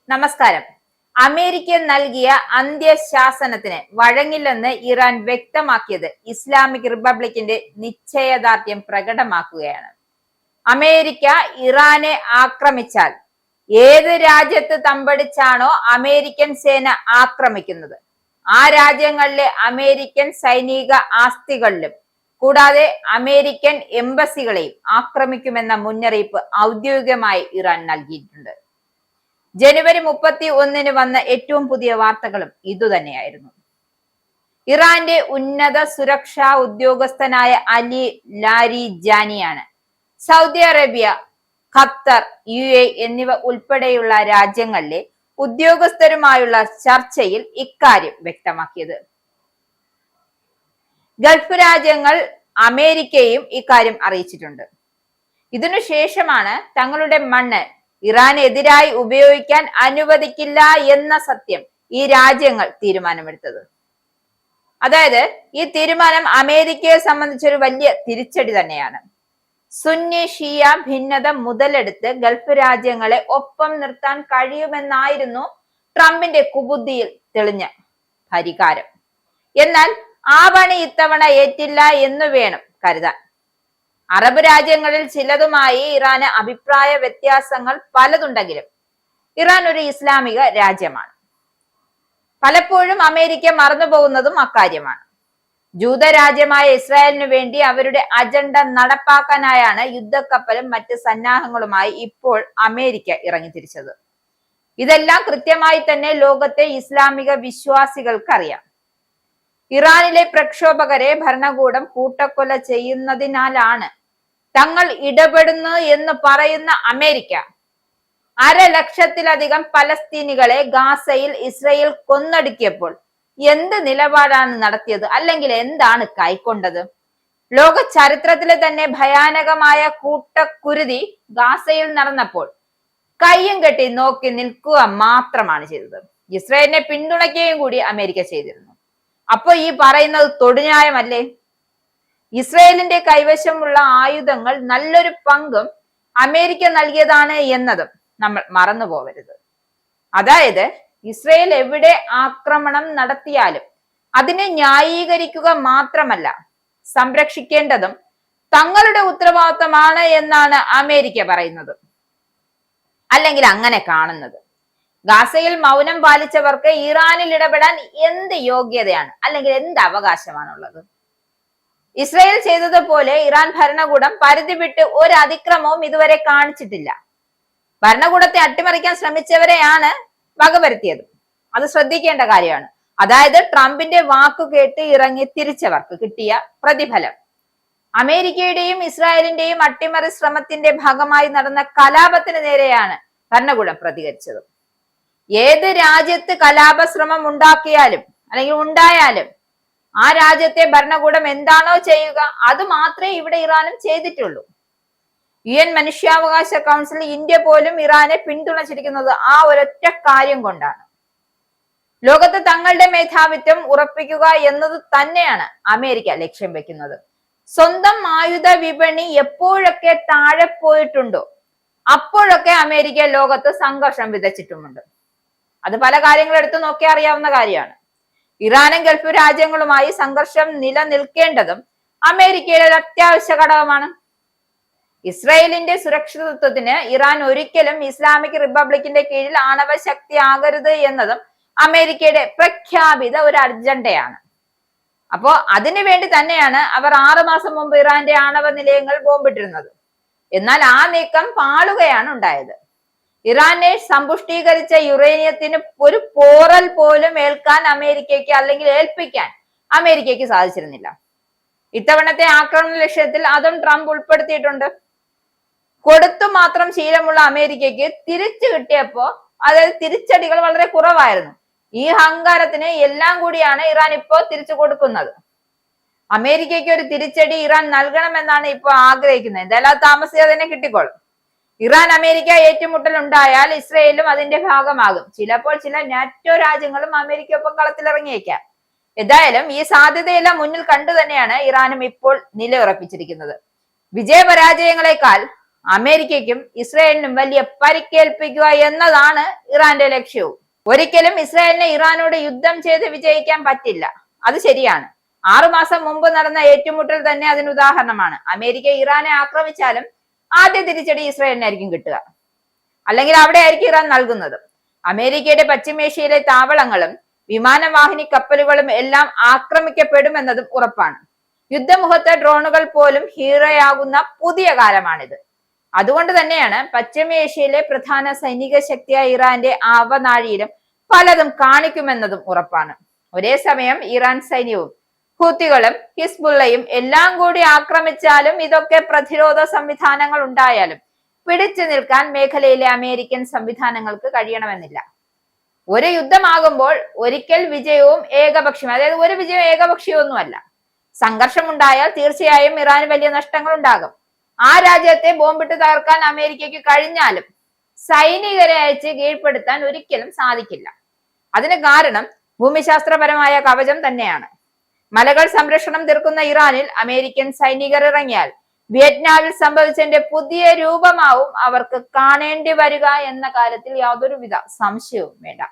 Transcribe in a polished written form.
നമസ്കാരം. അമേരിക്ക നൽകിയ അന്ത്യശാസനത്തിന് വഴങ്ങില്ലെന്ന് ഇറാൻ വ്യക്തമാക്കിയത് ഇസ്ലാമിക് റിപ്പബ്ലിക്കിന്റെ നിശ്ചയദാർഢ്യം പ്രകടമാക്കുകയാണ്. അമേരിക്ക ഇറാനെ ആക്രമിച്ചാൽ ഏത് രാജ്യത്ത് തമ്പടിച്ചാണോ അമേരിക്കൻ സേന ആക്രമിക്കുന്നത് ആ രാജ്യങ്ങളിലെ അമേരിക്കൻ സൈനിക ആസ്തികളിലും കൂടാതെ അമേരിക്കൻ എംബസികളെയും ആക്രമിക്കുമെന്ന മുന്നറിയിപ്പ് ഔദ്യോഗികമായി ഇറാൻ നൽകിയിട്ടുണ്ട്. ജനുവരി 31 വന്ന ഏറ്റവും പുതിയ വാർത്തകളും ഇതുതന്നെയായിരുന്നു. ഇറാന്റെ ഉന്നത സുരക്ഷാ ഉദ്യോഗസ്ഥനായ അലി ലാരിജാനിയാണ് സൗദി അറേബ്യ, ഖത്തർ, UAE എന്നിവ ഉൾപ്പെടെയുള്ള രാജ്യങ്ങളിലെ ഉദ്യോഗസ്ഥരുമായുള്ള ചർച്ചയിൽ ഇക്കാര്യം വ്യക്തമാക്കിയത്. ഗൾഫ് രാജ്യങ്ങൾ അമേരിക്കയും ഇക്കാര്യം അറിയിച്ചിട്ടുണ്ട്. ഇതിനുശേഷമാണ് തങ്ങളുടെ മണ്ണ് ഇറാനെതിരായി ഉപയോഗിക്കാൻ അനുവദിക്കില്ല എന്ന സത്യം ഈ രാജ്യങ്ങൾ തീരുമാനമെടുത്തത്. അതായത് ഈ തീരുമാനം അമേരിക്കയെ സംബന്ധിച്ചൊരു വലിയ തിരിച്ചടി തന്നെയാണ്. സുന്നി ഷിയ ഭിന്നത മുതലെടുത്ത് ഗൾഫ് രാജ്യങ്ങളെ ഒപ്പം നിർത്താൻ കഴിയുമെന്നായിരുന്നു ട്രംപിന്റെ കുബുദ്ധിയിൽ തെളിഞ്ഞ പരിഹാരം. എന്നാൽ ആ പണി ഇത്തവണ ഏറ്റില്ല എന്ന് വേണം കരുതാൻ. അറബ് രാജ്യങ്ങളിൽ ചിലതുമായി ഇറാന് അഭിപ്രായ വ്യത്യാസങ്ങൾ പലതുണ്ടെങ്കിലും ഇറാൻ ഒരു ഇസ്ലാമിക രാജ്യമാണ്. പലപ്പോഴും അമേരിക്ക മറന്നുപോകുന്നതും അക്കാര്യമാണ്. ജൂതരാജ്യമായ ഇസ്രായേലിനു വേണ്ടി അവരുടെ അജണ്ട നടപ്പാക്കാനായാണ് യുദ്ധക്കപ്പലും മറ്റ് സന്നാഹങ്ങളുമായി ഇപ്പോൾ അമേരിക്ക ഇറങ്ങിത്തിരിച്ചത്. ഇതെല്ലാം കൃത്യമായി തന്നെ ലോകത്തെ ഇസ്ലാമിക വിശ്വാസികൾക്കറിയാം. ഇറാനിലെ പ്രക്ഷോഭകരെ ഭരണകൂടം കൂട്ടക്കൊല ചെയ്യുന്നതിനാലാണ് തങ്ങൾ ഇടപെടുന്നു എന്ന് പറയുന്ന അമേരിക്ക 1,00,000-ലധികം പലസ്തീനികളെ ഗാസയിൽ ഇസ്രയേൽ കൊന്നൊടുക്കിയപ്പോൾ എന്ത് നിലപാടാണ് നടത്തിയത്? അല്ലെങ്കിൽ എന്താണ് കൈക്കൊണ്ടത്? ലോക ചരിത്രത്തിലെ തന്നെ ഭയാനകമായ കൂട്ടക്കുരുതി ഗാസയിൽ നടന്നപ്പോൾ കയ്യും കെട്ടി നോക്കി നിൽക്കുക മാത്രമാണ് ചെയ്തത്. ഇസ്രയേലിനെ പിന്തുണയ്ക്കുകയും കൂടി അമേരിക്ക ചെയ്തിരുന്നു. അപ്പൊ ഈ പറയുന്നത് തൊടുന്യായമല്ലേ? ഇസ്രയേലിന്റെ കൈവശമുള്ള ആയുധങ്ങൾ നല്ലൊരു പങ്കും അമേരിക്ക നൽകിയതാണ് എന്നതും നമ്മൾ മറന്നു പോകരുത്. അതായത് ഇസ്രയേൽ എവിടെ ആക്രമണം നടത്തിയാലും അതിനെ ന്യായീകരിക്കുക മാത്രമല്ല സംരക്ഷിക്കേണ്ടതും തങ്ങളുടെ ഉത്തരവാദിത്തമാണ് എന്നാണ് അമേരിക്ക പറയുന്നത്, അല്ലെങ്കിൽ അങ്ങനെ കാണുന്നത്. ഗാസയിൽ മൗനം പാലിച്ചവർക്ക് ഇറാനിൽ ഇടപെടാൻ എന്ത് യോഗ്യതയാണ് അല്ലെങ്കിൽ എന്ത് അവകാശമാണുള്ളത്? ഇസ്രയേൽ ചെയ്തതുപോലെ ഇറാൻ ഭരണകൂടം പരിധി വിട്ട് ഒരു അതിക്രമവും ഇതുവരെ കാണിച്ചിട്ടില്ല. ഭരണകൂടത്തെ അട്ടിമറിക്കാൻ ശ്രമിച്ചവരെയാണ് വകവരുത്തിയത്. അത് ശ്രദ്ധിക്കേണ്ട കാര്യമാണ്. അതായത് ട്രംപിന്റെ വാക്കു കേട്ട് ഇറങ്ങി തിരിച്ചവർക്ക് കിട്ടിയ പ്രതിഫലം. അമേരിക്കയുടെയും ഇസ്രായേലിന്റെയും അട്ടിമറി ശ്രമത്തിന്റെ ഭാഗമായി നടന്ന കലാപത്തിന് നേരെയാണ് ഭരണകൂടം പ്രതികരിച്ചത്. ഏത് രാജ്യത്ത് കലാപശ്രമം ഉണ്ടാക്കിയാലും അല്ലെങ്കിൽ ഉണ്ടായാലും ആ രാജ്യത്തെ ഭരണകൂടം എന്താണോ ചെയ്യുക അത് മാത്രമേ ഇവിടെ ഇറാനും ചെയ്തിട്ടുള്ളൂ. UN മനുഷ്യാവകാശ കൗൺസിൽ ഇന്ത്യ പോലും ഇറാനെ പിന്തുണച്ചിരിക്കുന്നത് ആ ഒരൊറ്റ കാര്യം കൊണ്ടാണ്. ലോകത്ത് തങ്ങളുടെ മേധാവിത്വം ഉറപ്പിക്കുക എന്നത് തന്നെയാണ് അമേരിക്ക ലക്ഷ്യം വെക്കുന്നത്. സ്വന്തം ആയുധ വിപണി എപ്പോഴൊക്കെ താഴെ പോയിട്ടുണ്ടോ അപ്പോഴൊക്കെ അമേരിക്ക ലോകത്ത് സംഘർഷം വിതച്ചിട്ടുമുണ്ട്. അത് പല കാര്യങ്ങൾ എടുത്തു നോക്കി അറിയാവുന്ന കാര്യമാണ്. ഇറാനും ഗൾഫ് രാജ്യങ്ങളുമായി സംഘർഷം നിലനിൽക്കേണ്ടതും അമേരിക്കയുടെ ഒരു അത്യാവശ്യ ഘടകമാണ്. ഇസ്രായേലിന്റെ സുരക്ഷിതത്വത്തിന് ഇറാൻ ഒരിക്കലും ഇസ്ലാമിക് റിപ്പബ്ലിക്കിന്റെ കീഴിൽ ആണവ ശക്തി ആകരുത് എന്നതും അമേരിക്കയുടെ പ്രഖ്യാപിത ഒരു അജണ്ടയാണ്. അപ്പോ അതിനു വേണ്ടി തന്നെയാണ് അവർ 6 മാസം മുമ്പ് ഇറാന്റെ ആണവ നിലയങ്ങൾ ബോംബിട്ടിരുന്നത്. എന്നാൽ ആ നീക്കം പാളുകയാണ് ഉണ്ടായത്. ഇറാനെ സമ്പുഷ്ടീകരിച്ച യുറേനിയത്തിന് ഒരു പോറൽ പോലും ഏൽക്കാൻ അമേരിക്കയ്ക്ക് അല്ലെങ്കിൽ ഏൽപ്പിക്കാൻ അമേരിക്കയ്ക്ക് സാധിച്ചിരുന്നില്ല. ഇത്തവണത്തെ ആക്രമണ ലക്ഷ്യത്തിൽ അതും ട്രംപ് ഉൾപ്പെടുത്തിയിട്ടുണ്ട്. കൊടുത്തു മാത്രം ശീലമുള്ള അമേരിക്കയ്ക്ക് തിരിച്ചു കിട്ടിയപ്പോ അതായത് തിരിച്ചടികൾ വളരെ കുറവായിരുന്നു. ഈ അഹങ്കാരത്തിന് എല്ലാം കൂടിയാണ് ഇറാൻ ഇപ്പോൾ തിരിച്ചു കൊടുക്കുന്നത്. അമേരിക്കയ്ക്ക് ഒരു തിരിച്ചടി ഇറാൻ നൽകണമെന്നാണ് ഇപ്പോൾ ആഗ്രഹിക്കുന്നത്. എന്തായാലും താമസിയാതെ തന്നെ കിട്ടിക്കോളും. ഇറാൻ അമേരിക്ക ഏറ്റുമുട്ടൽ ഉണ്ടായാൽ ഇസ്രയേലും അതിന്റെ ഭാഗമാകും. ചിലപ്പോൾ ചില നാറ്റോ രാജ്യങ്ങളും അമേരിക്കയൊപ്പം കളത്തിലിറങ്ങിയേക്കാം. എന്തായാലും ഈ സാധ്യതയെല്ലാം മുന്നിൽ കണ്ടു തന്നെയാണ് ഇറാനും ഇപ്പോൾ നിലയുറപ്പിച്ചിരിക്കുന്നത്. വിജയപരാജയങ്ങളെക്കാൾ അമേരിക്കയ്ക്കും ഇസ്രായേലിനും വലിയ പരിക്കേൽപ്പിക്കുക എന്നതാണ് ഇറാന്റെ ലക്ഷ്യവും. ഒരിക്കലും ഇസ്രായേലിന് ഇറാനോട് യുദ്ധം ചെയ്ത് വിജയിക്കാൻ പറ്റില്ല, അത് ശരിയാണ്. 6 മാസം മുമ്പ് നടന്ന ഏറ്റുമുട്ടൽ തന്നെ അതിന് ഉദാഹരണമാണ്. അമേരിക്ക ഇറാനെ ആക്രമിച്ചാലും ആദ്യ തിരിച്ചടി ഇസ്രായേലിനായിരിക്കും കിട്ടുക, അല്ലെങ്കിൽ അവിടെ ആയിരിക്കും ഇറാൻ നൽകുന്നത്. അമേരിക്കയുടെ പശ്ചിമേഷ്യയിലെ താവളങ്ങളും വിമാനവാഹിനി കപ്പലുകളും എല്ലാം ആക്രമിക്കപ്പെടുമെന്നതും ഉറപ്പാണ്. യുദ്ധമുഖത്ത് ഡ്രോണുകൾ പോലും ഹീറോയാകുന്ന പുതിയ കാലമാണിത്. അതുകൊണ്ട് തന്നെയാണ് പശ്ചിമേഷ്യയിലെ പ്രധാന സൈനിക ശക്തിയായ ഇറാന്റെ ആവനാഴിയിലും പലതും കാണിക്കുമെന്നതും ഉറപ്പാണ്. ഒരേ സമയം ഇറാൻ സൈന്യവും ഹൂത്തികളും ഹിസ്ബുള്ളയും എല്ലാം കൂടി ആക്രമിച്ചാലും ഇതൊക്കെ പ്രതിരോധ സംവിധാനങ്ങൾ ഉണ്ടായാലും പിടിച്ചു നിൽക്കാൻ മേഖലയിലെ അമേരിക്കൻ സംവിധാനങ്ങൾക്ക് കഴിയണമെന്നില്ല. ഒരു യുദ്ധമാകുമ്പോൾ ഒരിക്കൽ വിജയവും ഏകപക്ഷീയം, അതായത് ഒരു വിജയവും ഏകപക്ഷീയമൊന്നുമല്ല. സംഘർഷമുണ്ടായാൽ തീർച്ചയായും ഇറാന് വലിയ നഷ്ടങ്ങൾ ഉണ്ടാകും. ആ രാജ്യത്തെ ബോംബിട്ട് തകർക്കാൻ അമേരിക്കയ്ക്ക് കഴിഞ്ഞാലും സൈനികരെ അയച്ച് കീഴ്പ്പെടുത്താൻ ഒരിക്കലും സാധിക്കില്ല. അതിന് കാരണം ഭൂമിശാസ്ത്രപരമായ കവചം തന്നെയാണ്. മലകൾ സംരക്ഷണം തീർക്കുന്ന ഇറാനിൽ അമേരിക്കൻ സൈനികർ ഇറങ്ങിയാൽ വിയറ്റ്നാമിൽ സംഭവിച്ചതിന്റെ പുതിയ രൂപമാവും അവർക്ക് കാണേണ്ടി വരിക എന്ന കാര്യത്തിൽ യാതൊരുവിധ സംശയവും വേണ്ട.